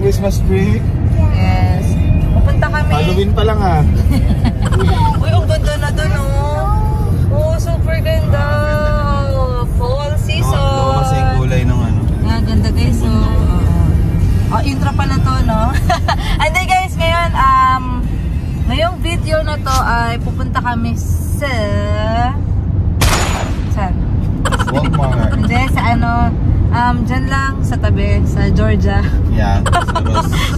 Christmas tree? Yes. Pupunta kami. Halloween pa lang ah. Uy, ang ganda na doon oh. Oh, super ganda. Fall season. Oo, kasi yung kulay ng ano. Ah, ganda guys. Oh, intro pala to, no? And then guys, ngayon, ngayong video na to ay pupunta kami sa... Saan? Walmart. Hindi, sa ano, dyan lang sa tabi, sa Georgia. Yeah,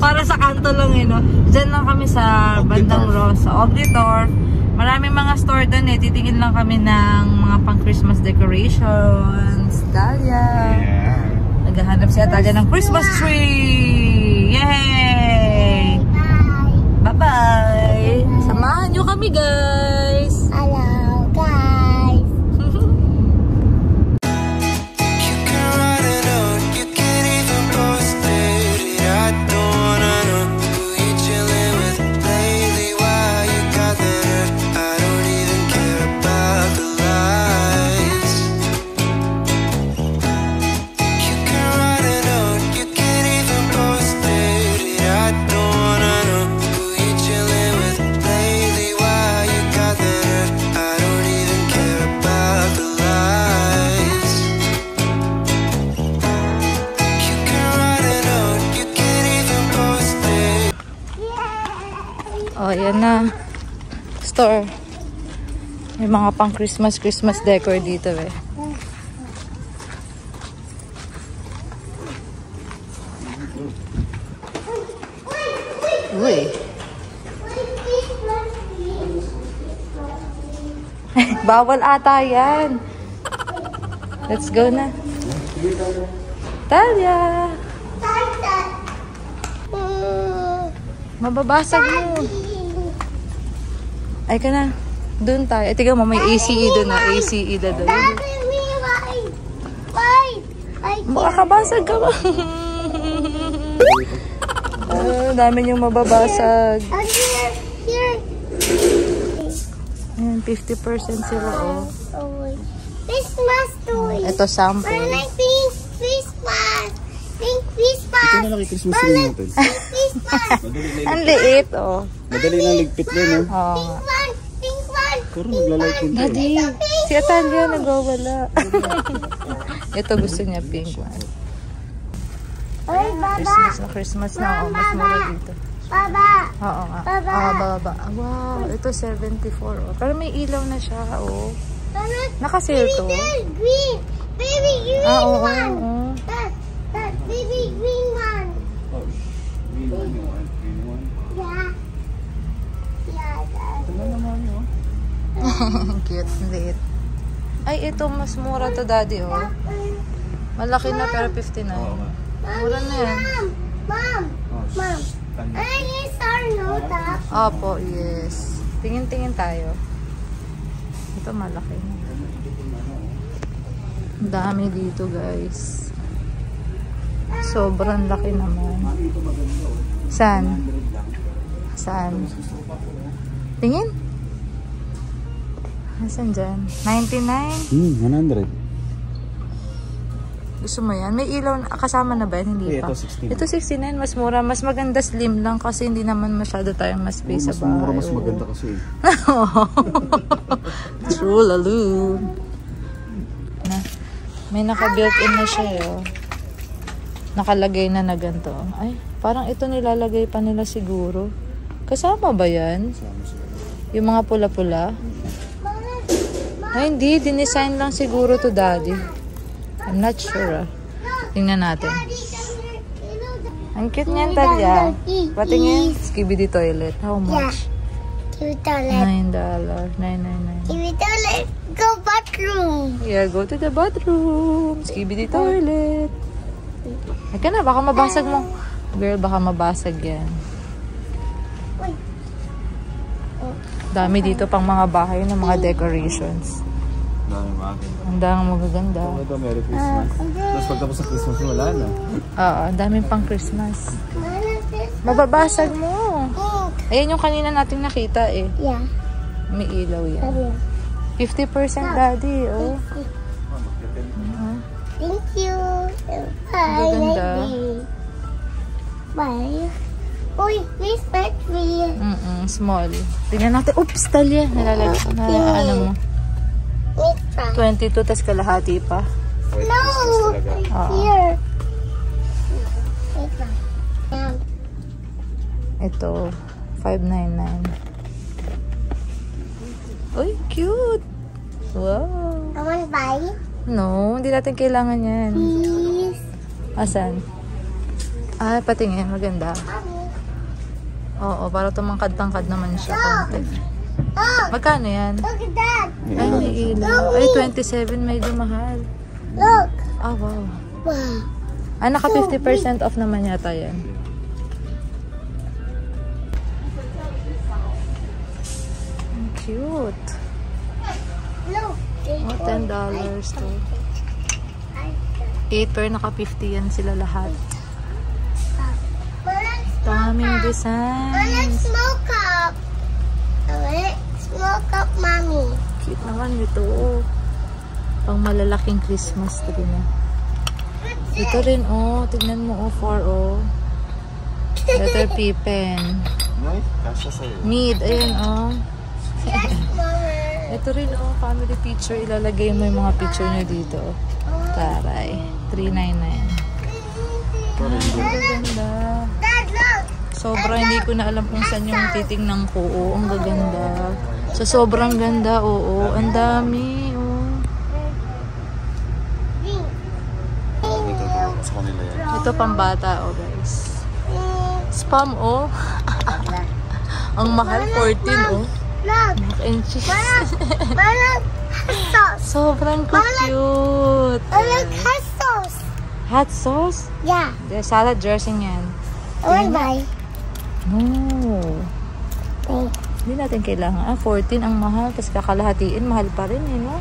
Para sa kanto lang no? Dyan lang kami sa bandang Ross, sa Oglitor. Maraming mga store doon eh. Titingin lang kami ng mga pang Christmas decorations. Dahlia. Yeah. Naghahanap si Atalia ng Christmas tree. Yay! Bye-bye! Samahan nyo kami guys! Hello guys! Oh, yan na. Store. May mga pang Christmas decor dito eh. Uy. Bawal ata yan. Let's go na. Talia. Mababasag mo. Ay ka na. Doon tayo. Tiga mo, may ACE doon na. ACE na doon. Makakabasag ka ba? Dami niyong mababasag. Ayan, 50% sila oh. Christmas toy. Ito sample. Pink Christmas. Pink Christmas. Ito na lang Christmas tree natin. Ang liit oh. Madali lang ligpit din Oh. Pink one. Puro naglalight din. Daddy, si Atalia nagwawala. Ito gusto niya pink one. Oy, Baba. Christmas na oh. Mas mura dito. Baba. Oo nga. Baba. Wow, ito 74 oh. Pero may ilaw na siya oh. Naka-sale to. Green. Baby green Oo. one. That baby green one. Green one, you want green one? Yeah. Yeah. Ito na naman yun. Cute, liit. Ay, ito mas mura to daddy oh. Malaki na pero 59. Mura na yan. Mom. Ay, yes or no, Tap? Opo, yes. Tingin-tingin tayo. Ito malaki na. Ang dami dito guys. Sobrang laki naman. Saan? Tingin? Asan dyan? 99? 100. Gusto mo yan? May ilaw na, kasama na ba? Hindi pa. Ito 69. Mas mura. Mas maganda slim lang kasi hindi naman masyado tayong mas space sa bahay. Mas maganda kasi. True, lalo. May naka-built-in na siya oh. Nakalagay na na ganito. Ay, parang ito nilalagay pa nila siguro. Kasama ba yan? Yung mga pula-pula? Ay, hindi. Dinesign lang siguro to daddy. I'm not sure ah. Tingnan natin. Ang cute niyan, Talia. Patingin. Skibidi toilet. How much? Skibidi toilet. $9. $9.99. Skibidi toilet. Go bathroom. Yeah, go to the bathroom. Skibidi toilet. Ay ka na, baka mabasag mo. Girl, baka mabasag yan. Dami dito pang mga bahay ng mga decorations. Ang daming magaganda. Ito, Merry Christmas. Tapos pagtapos sa Christmas, wala na. Oo, ang daming pang Christmas. Mababasag mo. Ayan yung kanina nating nakita eh. Yeah. May ilaw yan. 50% daddy, oh. Thank you. Magaganda. Bye. Christmas tree. Small. Tingnan natin. Oops, Talia. Nalalagay. Ano mo? Let's try. 22, tas kalahati pa. No, it's here. Let's try. Ito, 599. Uy, cute! Wow! I want to buy. No, hindi natin kailangan yan. Please. Asan? Ah, patingin. Maganda. Oo, para tumangkad-tangkad naman siya. Konti. Oh, Magkano yan? look at that. Ay, may ilaw. Ay, 27. Medyo mahal. Look. Ah, wow. Wow. Ah, naka 50% off naman yata yan. Ang cute. Look. Oh, $10 to. 8 pero naka 50 yan sila lahat. Daming I design. smoke up. I smoke up, mommy. Cute naman ito. Pang malalaking Christmas tree na. Ito rin, oh. Tignan mo, oh. 4, oh. Letter P pen. Ay, kasya sa'yo. Mid, ayun, oh. Yes, mama. Ito rin, oh. Family picture. Ilalagay mo yung mga picture nyo dito. Taray. $399. Ang ganda. Dad, look. Sobra, hindi ko na alam kung saan yung titingnan ko. Oo, ang gaganda. So, sobrang ganda, oo. Ang dami, oo. Ito sa kanila yan. Ito pambata, oh guys. Spam, oh. Ang mahal, 14, oh. Look. Mac and cheese. Mama, sauce. Sobrang cute. I like hot sauce. Hot sauce? Yeah. The salad dressing yan. I want to buy. No. Oh. Hindi natin kailangan. 14 ang mahal. Tapos kakalahatiin, mahal pa rin, eh, no?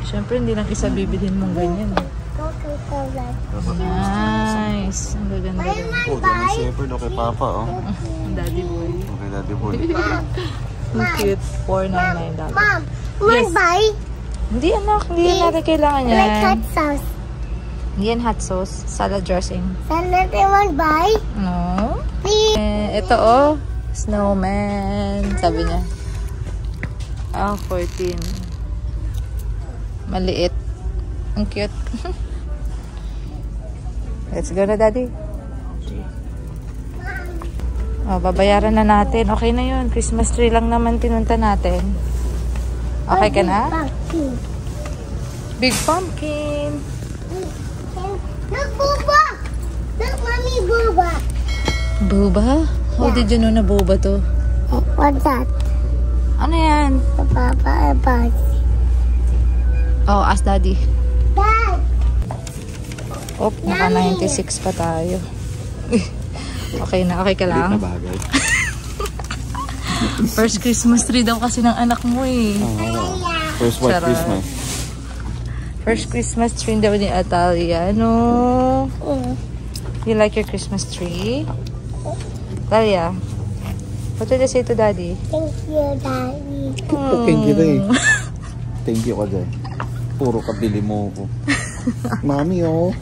Siyempre, hindi lang isa bibilhin mong ganyan, eh. Nice. Ang gaganda. Oh, German Shepherd. Okay, Papa, oh. Daddy boy. Okay, Daddy Boy. Ang cute. $499. Mom, want Yes. to buy? Hindi, anak. Hindi yan natin kailangan I like yan. hot sauce. Hindi yan hot sauce. Salad dressing. Salad, I want to buy? No? Please. Ito, oh. Snowman. Sabi niya. 14. Maliit. Ang cute. Let's go na, Daddy. Oh, babayaran na natin. Okay na yun. Christmas tree lang naman pinunta natin. Okay ka na? Pumpkin. Big pumpkin. Look, Booba. Look, Mommy, Booba. Boba? How did you know na boba to? What's that? Ano yan? The Papa and Buzz. Oh, ask Daddy. Dad. Oh, naka 96 pa tayo. Okay na, okay ka lang? Na bagay. First Christmas tree daw kasi ng anak mo eh. First white Charot. Christmas. First Christmas tree daw ni Atalia. No? You like your Christmas tree? Talia, what did you say to Daddy? Thank you, Daddy. Thank you, Day. Thank you ka, Day. Puro kabili mo ko. Mami, oh.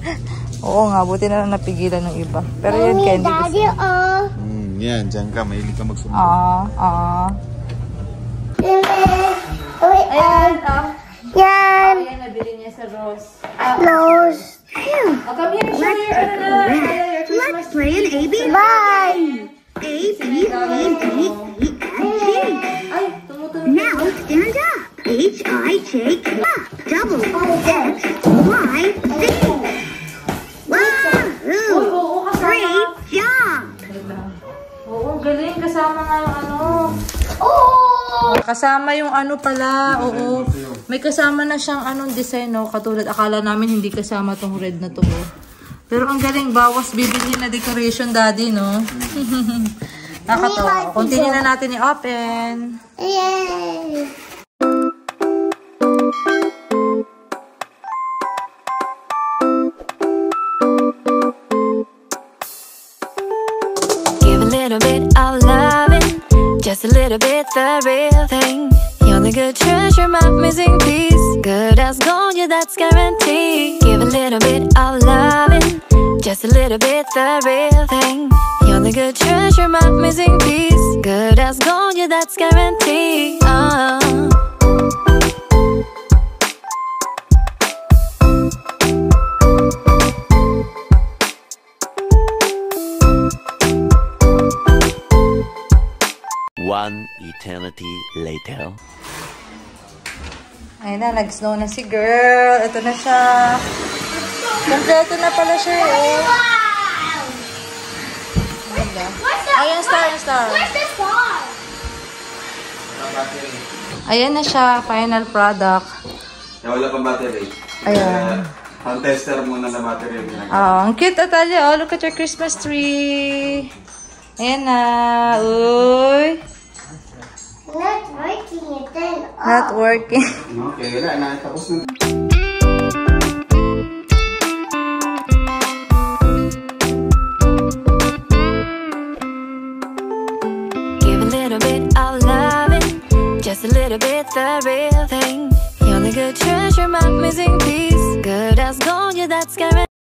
Oo nga, buti na lang napigilan ng iba. Pero yan, Mommy, candy Daddy, gusto. oh. Yan, dyan ka. Mahilig ka magsumunod. Ayan. Yan. Ayan, nabili niya sa Rose. Close. Come here, show your, Let's play an A, B, Bye. A, B, C, D, and G. Ay, tumutunog. Now stand up. H, I, J, K, double, X, Y, Z. Wahoo! Great job! Oo, galing. Kasama nga yung ano. Oh. Kasama yung ano pala. Oo. May kasama na siyang anong design, no? Katulad, akala namin hindi kasama tong red na to. Pero ang galing, bawas bibili na decoration, Daddy, no? Nakakatawa. Continue na natin i-open. Yay. Give a little bit of loving, just a little bit the real thing. You're the good treasure, my missing piece. Good as gold, yeah, that's guaranteed. Give a little bit of loving, just a little bit the real thing. You're You're the good treasure, my missing piece. Good as gold, yeah, that's guaranteed. One eternity later. Ayun na, nag-snow na si girl. Ito na siya. Kompleto na pala siya, oh. Ayan, star. Where's the star? Ayan na siya, final product. Wala pang battery. Ayan. Pang tester muna na battery yung ginagawa. Oh, ang cute, Atalia. Oh, look at your Christmas tree. Ayan na. Uy. Not working it then. Not working. Okay, wala na. Tapos na. Give a little bit of loving, just a little bit the real thing. You're the good treasure, my missing piece. Good as gold, yeah, that's guaranteed.